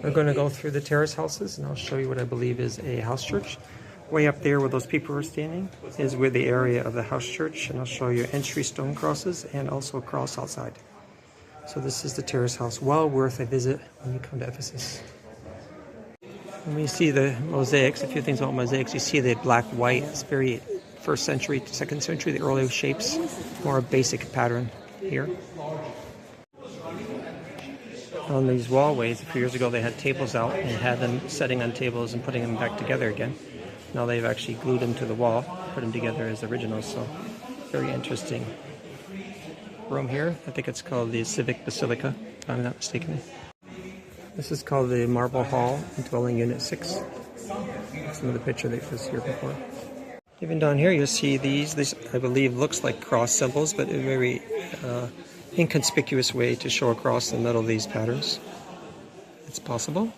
We're going to go through the terrace houses, and I'll show you what I believe is a house church. Way up there where those people are standing is where the area of the house church, and I'll show you entry stone crosses and also a cross outside. So this is the terrace house, well worth a visit when you come to Ephesus. When you see the mosaics, a few things about mosaics, you see the black white. It's very first century, second century, the early shapes, more a basic pattern here. On these wallways, a few years ago they had tables out and had them setting on tables and putting them back together again. Now they've actually glued them to the wall, put them together as originals, so very interesting room here. I think it's called the Civic Basilica, if I'm not mistaken. This is called the Marble Hall, dwelling unit 6. Some of the picture that was here before. Even down here you'll see these I believe looks like cross symbols, but a very inconspicuous way to show a cross in the middle of these patterns. It's possible.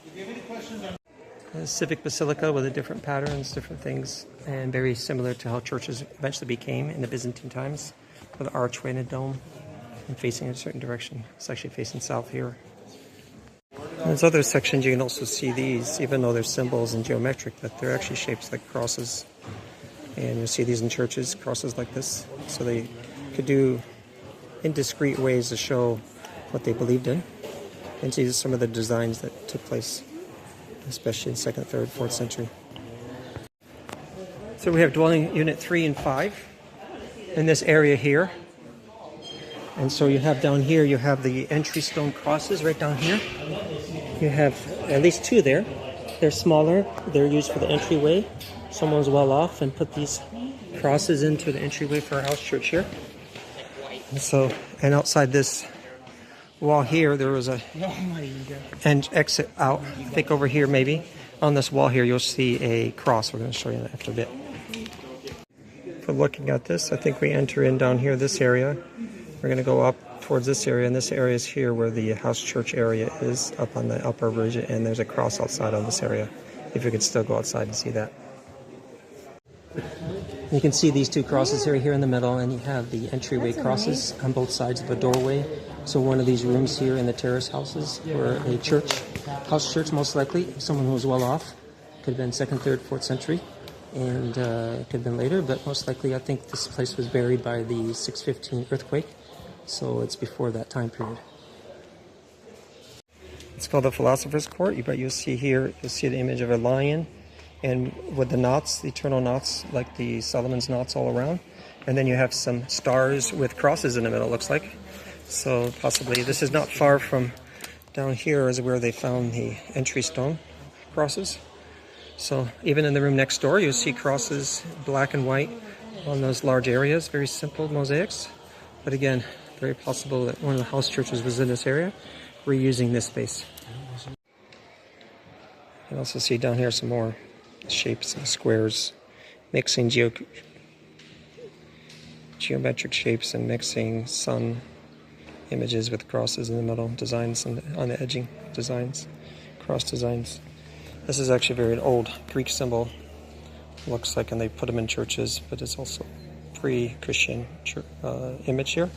A civic basilica with the different patterns, different things, and very similar to how churches eventually became in the Byzantine times, with an archway and a dome and facing a certain direction. It's actually facing south here. In those other sections you can also see these, even though they're symbols and geometric, but they're actually shapes like crosses. And you'll see these in churches, crosses like this. So they could do indiscreet ways to show what they believed in. And see some of the designs that took place, especially in 2nd, 3rd, 4th century. So we have dwelling unit 3 and 5 in this area here. And so you have down here, you have the entry stone crosses right down here. You have at least 2 there. They're smaller. They're used for the entryway. Someone's well off and put these crosses into the entryway for our house church here. And outside this wall here, there was an exit out. I think over here maybe. On this wall here, you'll see a cross. We're going to show you that after a bit. For looking at this, I think we enter in down here, this area. We're going to go up towards this area, and this area is here where the house church area is, up on the upper bridge, and there's a cross outside on this area, if you could still go outside and see that. You can see these 2 crosses here in the middle, and you have the entryway crosses on both sides of a doorway. So one of these rooms here in the terrace houses were a church, house church most likely, someone who was well off. Could have been 2nd, 3rd, 4th century, and it could have been later, but most likely I think this place was buried by the 615 earthquake, so it's before that time period. It's called the Philosopher's Court. You'll see here, you'll see the image of a lion, and with the knots, the eternal knots, like the Solomon's knots all around. And then you have some stars with crosses in the middle, it looks like. So possibly this is not far from down here is where they found the entry stone crosses. So even in the room next door, you'll see crosses, black and white, on those large areas. Very simple mosaics. But again, very possible that one of the house churches was in this area, reusing this space. You can also see down here some more shapes and squares, mixing geometric shapes and mixing sun images with crosses in the middle, designs on the edging, designs, cross designs. This is actually very old Greek symbol, looks like, and they put them in churches, but it's also pre-Christian image here.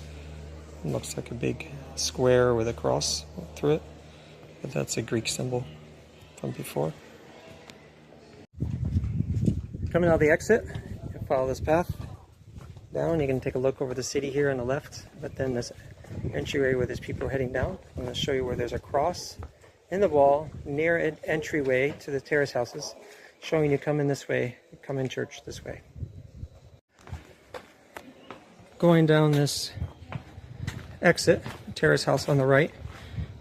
It looks like a big square with a cross through it, but that's a Greek symbol from before. Coming out the exit, you can follow this path down. You can take a look over the city here on the left, but then this entryway where there's people heading down. I'm going to show you where there's a cross in the wall near an entryway to the terrace houses, showing you come in this way, come in church this way. Going down this exit, terrace house on the right,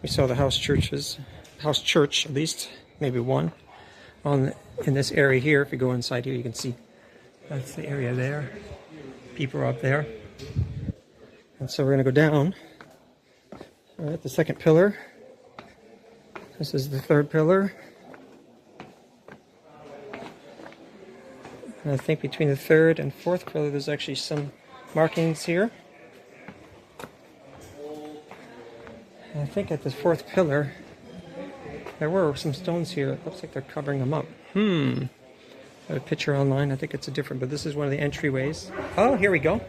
we saw the house church at least, maybe one. In this area here, if you go inside here, you can see that's the area there. People are up there. And so we're going to go down. All right, the 2nd pillar. This is the 3rd pillar. And I think between the 3rd and 4th pillar, there's actually some markings here. And I think at the 4th pillar, there were some stones here. It looks like they're covering them up. Got a picture online. I think it's a different, but this is one of the entryways. Oh, here we go.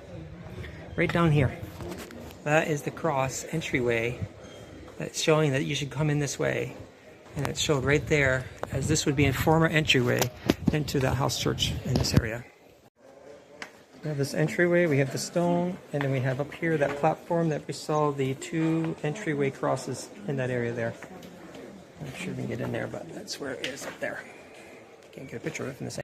Right down here. That is the cross entryway that's showing that you should come in this way. And it showed right there, as this would be a former entryway into the house church in this area. We have this entryway, we have the stone, and then we have up here that platform that we saw the 2 entryway crosses in that area there. I'm sure we can get in there, but that's where it is up there. Can't get a picture of it from this angle.